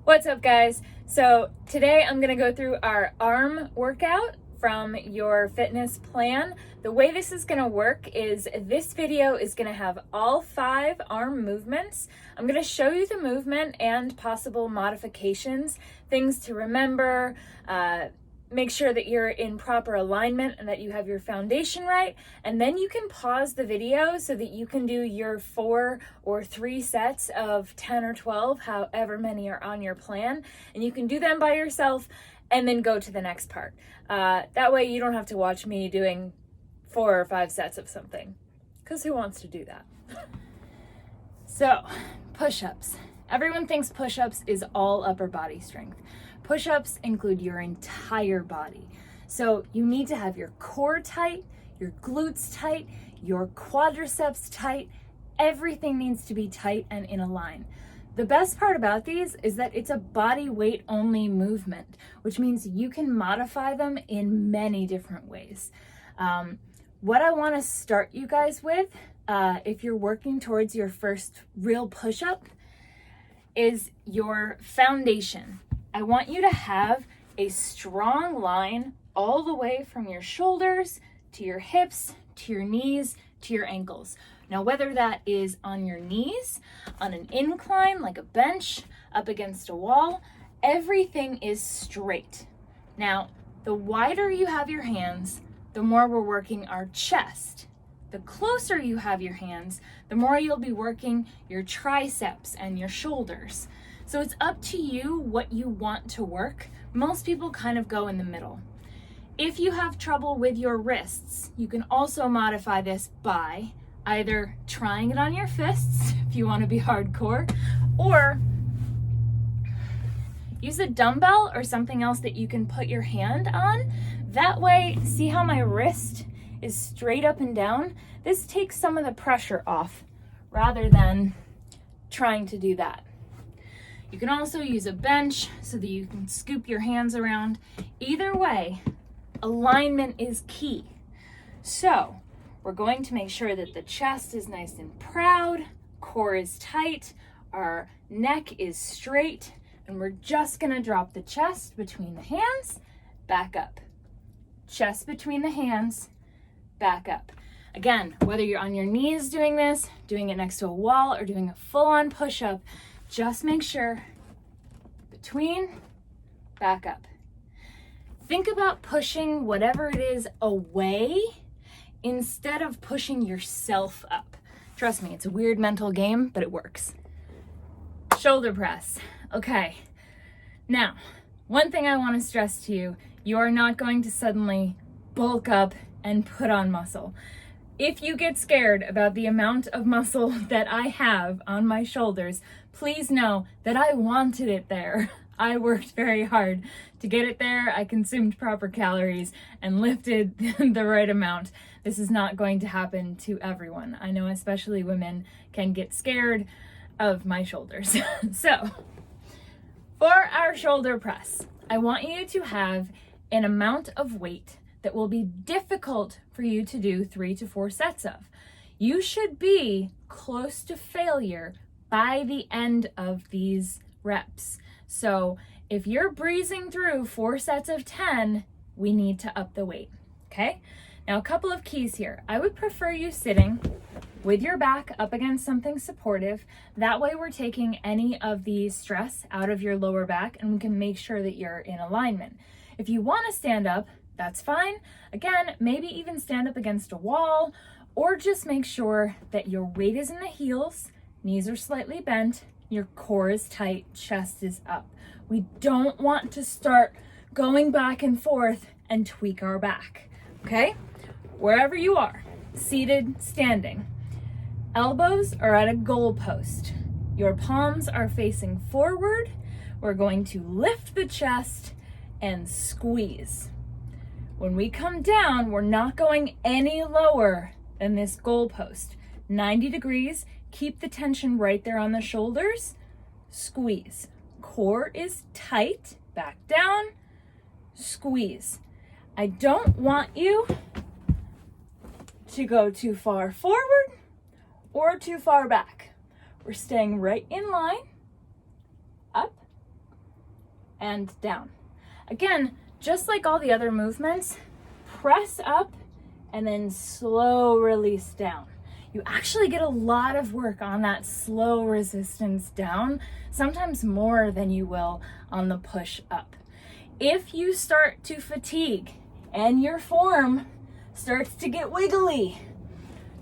What's up, guys? So today I'm gonna go through our arm workout from your fitness plan. The way this is gonna work is this video is gonna have all 5 arm movements. I'm gonna show you the movement and possible modifications, things to remember, make sure that you're in proper alignment and that you have your foundation right, and then you can pause the video so that you can do your 4 or 3 sets of 10 or 12, however many are on your plan, and you can do them by yourself and then go to the next part. That way you don't have to watch me doing 4 or 5 sets of something, because who wants to do that? So, push-ups. Everyone thinks push-ups is all upper body strength. Push-ups include your entire body. So you need to have your core tight, your glutes tight, your quadriceps tight. Everything needs to be tight and in a line. The best part about these is that it's a body weight only movement, which means you can modify them in many different ways. What I want to start you guys with, if you're working towards your first real push-up, is your foundation. I want you to have a strong line all the way from your shoulders to your hips, to your knees, to your ankles. Now, whether that is on your knees, on an incline, like a bench, up against a wall, everything is straight. Now, the wider you have your hands, the more we're working our chest. The closer you have your hands, the more you'll be working your triceps and your shoulders. So it's up to you what you want to work. Most people kind of go in the middle. If you have trouble with your wrists, you can also modify this by either trying it on your fists, if you want to be hardcore, or use a dumbbell or something else that you can put your hand on. That way, see how my wrist is straight up and down? This takes some of the pressure off rather than trying to do that. You can also use a bench so that you can scoop your hands around. Either way, alignment is key. So we're going to make sure that the chest is nice and proud, core is tight, our neck is straight, and we're just gonna drop the chest between the hands, back up. Chest between the hands, back up. Again, whether you're on your knees doing this, doing it next to a wall, or doing a full-on push-up, just make sure between, back up. Think about pushing whatever it is away instead of pushing yourself up. Trust me, it's a weird mental game, but it works. Shoulder press. Okay. Now, one thing I want to stress to you, you are not going to suddenly bulk up and put on muscle. If you get scared about the amount of muscle that I have on my shoulders, please know that I wanted it there. I worked very hard to get it there. I consumed proper calories and lifted the right amount. This is not going to happen to everyone. I know especially women can get scared of my shoulders. So, for our shoulder press, I want you to have an amount of weight that will be difficult for you to do 3 to 4 sets of. You should be close to failure by the end of these reps. So if you're breezing through 4 sets of 10, we need to up the weight, okay? Now, a couple of keys here. I would prefer you sitting with your back up against something supportive. That way we're taking any of the stress out of your lower back and we can make sure that you're in alignment. If you want to stand up, that's fine. Again, maybe even stand up against a wall, or just make sure that your weight is in the heels, knees are slightly bent, your core is tight, chest is up. We don't want to start going back and forth and tweak our back, okay? Wherever you are, seated, standing. Elbows are at a goal post. Your palms are facing forward. We're going to lift the chest and squeeze. When we come down, we're not going any lower than this goalpost. 90 degrees, keep the tension right there on the shoulders, squeeze. Core is tight, back down, squeeze. I don't want you to go too far forward or too far back. We're staying right in line, up, and down. Again, just like all the other movements, press up and then slow release down. You actually get a lot of work on that slow resistance down, sometimes more than you will on the push up. If you start to fatigue and your form starts to get wiggly,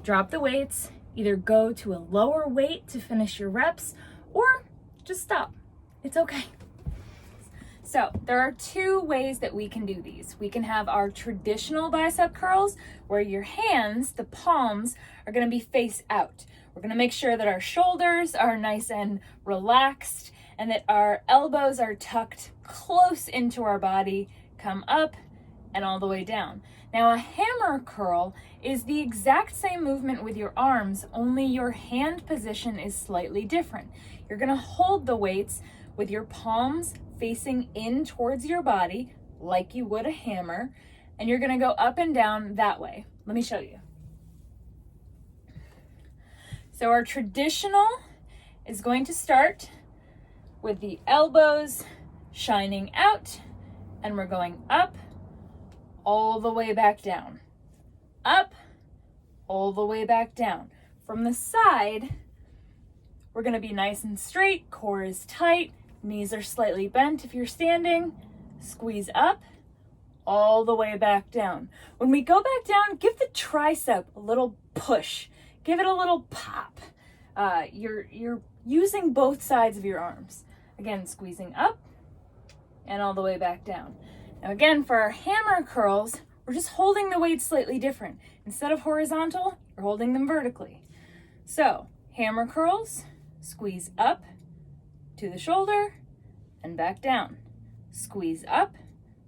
drop the weights, either go to a lower weight to finish your reps or just stop. It's okay. So there are two ways that we can do these. We can have our traditional bicep curls where your hands, the palms, are going to be face out. We're going to make sure that our shoulders are nice and relaxed and that our elbows are tucked close into our body, come up and all the way down. Now a hammer curl is the exact same movement with your arms, only your hand position is slightly different. You're going to hold the weights with your palms facing in towards your body like you would a hammer, and you're going to go up and down that way. Let me show you. So our traditional is going to start with the elbows shining out, and we're going up all the way back down. Up, all the way back down. From the side, we're going to be nice and straight, core is tight, knees are slightly bent if you're standing, squeeze up, all the way back down. When we go back down, give the tricep a little push. Give it a little pop. You're using both sides of your arms. Again, squeezing up and all the way back down. Now again, for our hammer curls, we're just holding the weights slightly different. Instead of horizontal, you're holding them vertically. So, hammer curls, squeeze up to the shoulder and back down. Squeeze up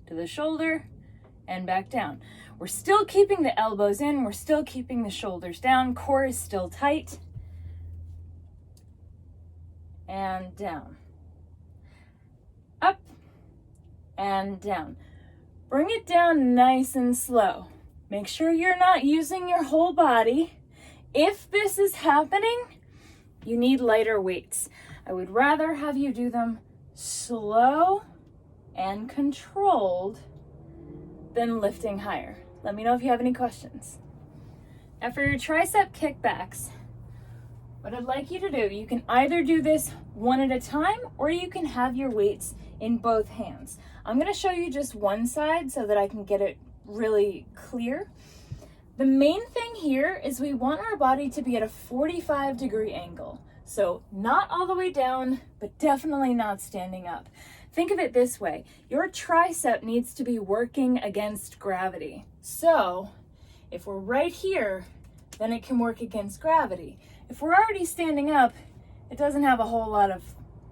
to the shoulder and back down. We're still keeping the elbows in, we're still keeping the shoulders down, core is still tight. And down. Up and down. Bring it down nice and slow. Make sure you're not using your whole body. If this is happening, you need lighter weights. I would rather have you do them slow and controlled than lifting higher. Let me know if you have any questions. Now for your tricep kickbacks, what I'd like you to do, you can either do this one at a time or you can have your weights in both hands. I'm going to show you just one side so that I can get it really clear. The main thing here is we want our body to be at a 45-degree angle. So not all the way down, but definitely not standing up. Think of it this way. Your tricep needs to be working against gravity. So if we're right here, then it can work against gravity. If we're already standing up, it doesn't have a whole lot of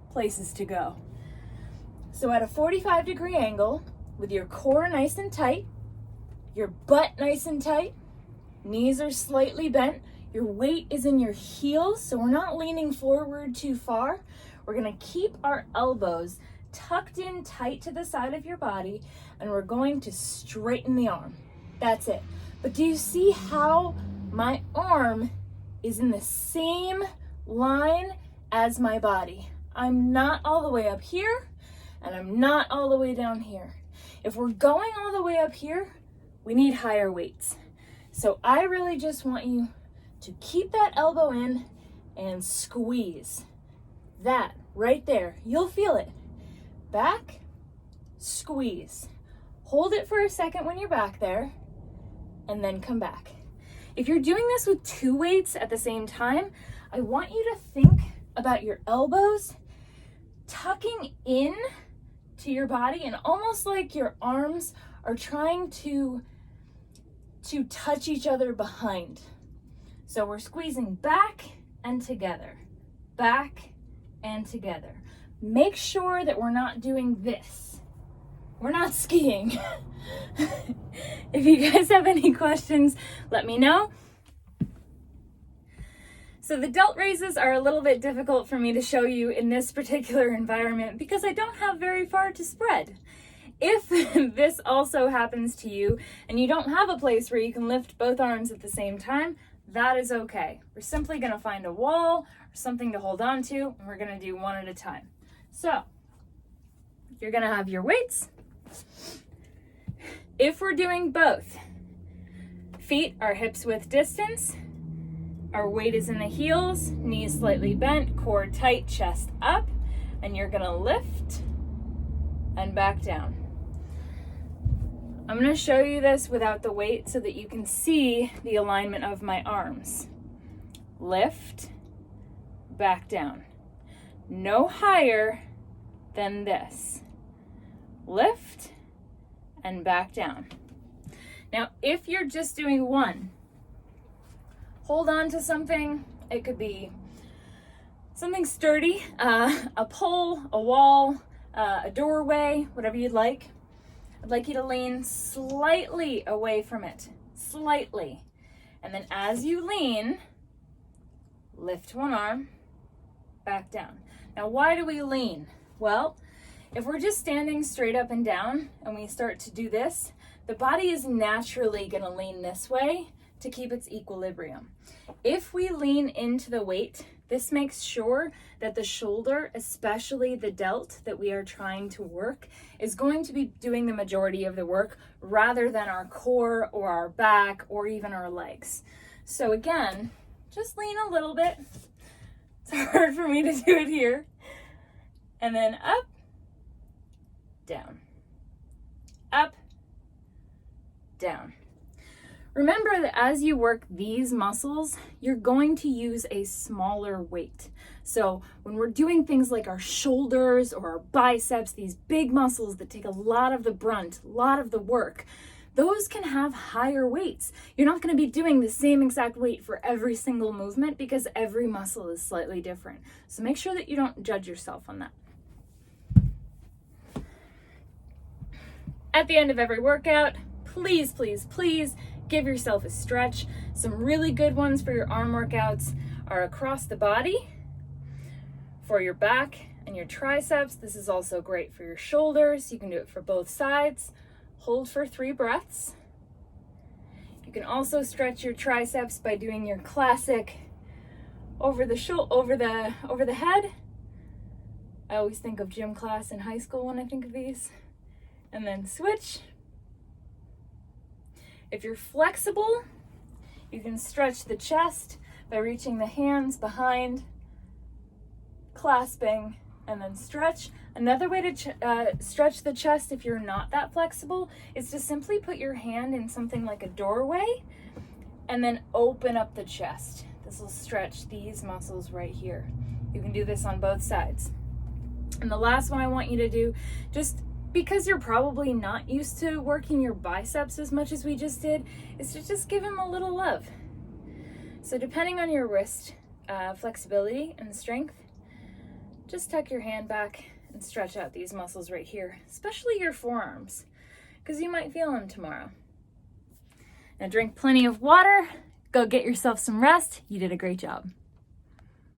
places to go. So at a 45-degree angle, with your core nice and tight, your butt nice and tight, knees are slightly bent, your weight is in your heels, so we're not leaning forward too far. We're gonna keep our elbows tucked in tight to the side of your body, and we're going to straighten the arm. That's it. But do you see how my arm is in the same line as my body? I'm not all the way up here, and I'm not all the way down here. If we're going all the way up here, we need higher weights. So I really just want you to keep that elbow in and squeeze. That right there, you'll feel it. Back, squeeze. Hold it for a second when you're back there, and then come back. If you're doing this with two weights at the same time, I want you to think about your elbows tucking in to your body and almost like your arms are trying to touch each other behind. So we're squeezing back and together, back and together. Make sure that we're not doing this. We're not skiing. If you guys have any questions, let me know. So the delt raises are a little bit difficult for me to show you in this particular environment because I don't have very far to spread. If this also happens to you and you don't have a place where you can lift both arms at the same time, that is okay. We're simply going to find a wall or something to hold on to, and we're going to do one at a time. So you're gonna have your weights. If we're doing both, feet are hips width distance, our weight is in the heels, knees slightly bent, core tight, chest up, and you're gonna lift and back down. I'm gonna show you this without the weight so that you can see the alignment of my arms. Lift, back down. No higher than this. Lift and back down. Now, if you're just doing one, hold on to something. It could be something sturdy, a pole, a wall, a doorway, whatever you'd like. I'd like you to lean slightly away from it, slightly. And then as you lean, lift one arm, back down. Now, why do we lean? Well, if we're just standing straight up and down and we start to do this, the body is naturally gonna lean this way to keep its equilibrium. If we lean into the weight, this makes sure that the shoulder, especially the delt that we are trying to work, is going to be doing the majority of the work rather than our core or our back or even our legs. So again, just lean a little bit. It's hard for me to do it here. And then up, down, up, down. Remember that as you work these muscles, you're going to use a smaller weight. So when we're doing things like our shoulders or our biceps, these big muscles that take a lot of the brunt, a lot of the work, those can have higher weights. You're not going to be doing the same exact weight for every single movement because every muscle is slightly different. So make sure that you don't judge yourself on that. At the end of every workout, please, please, please give yourself a stretch. Some really good ones for your arm workouts are across the body, for your back and your triceps. This is also great for your shoulders. You can do it for both sides. Hold for 3 breaths. You can also stretch your triceps by doing your classic over the head. I always think of gym class in high school when I think of these. And then switch. If you're flexible, you can stretch the chest by reaching the hands behind, clasping, and then stretch. Another way to stretch the chest if you're not that flexible is to simply put your hand in something like a doorway and then open up the chest. This will stretch these muscles right here. You can do this on both sides. And the last one I want you to do, just because you're probably not used to working your biceps as much as we just did, is to just give them a little love. So depending on your wrist flexibility and strength, just tuck your hand back and stretch out these muscles right here, especially your forearms, because you might feel them tomorrow. Now drink plenty of water, go get yourself some rest. You did a great job.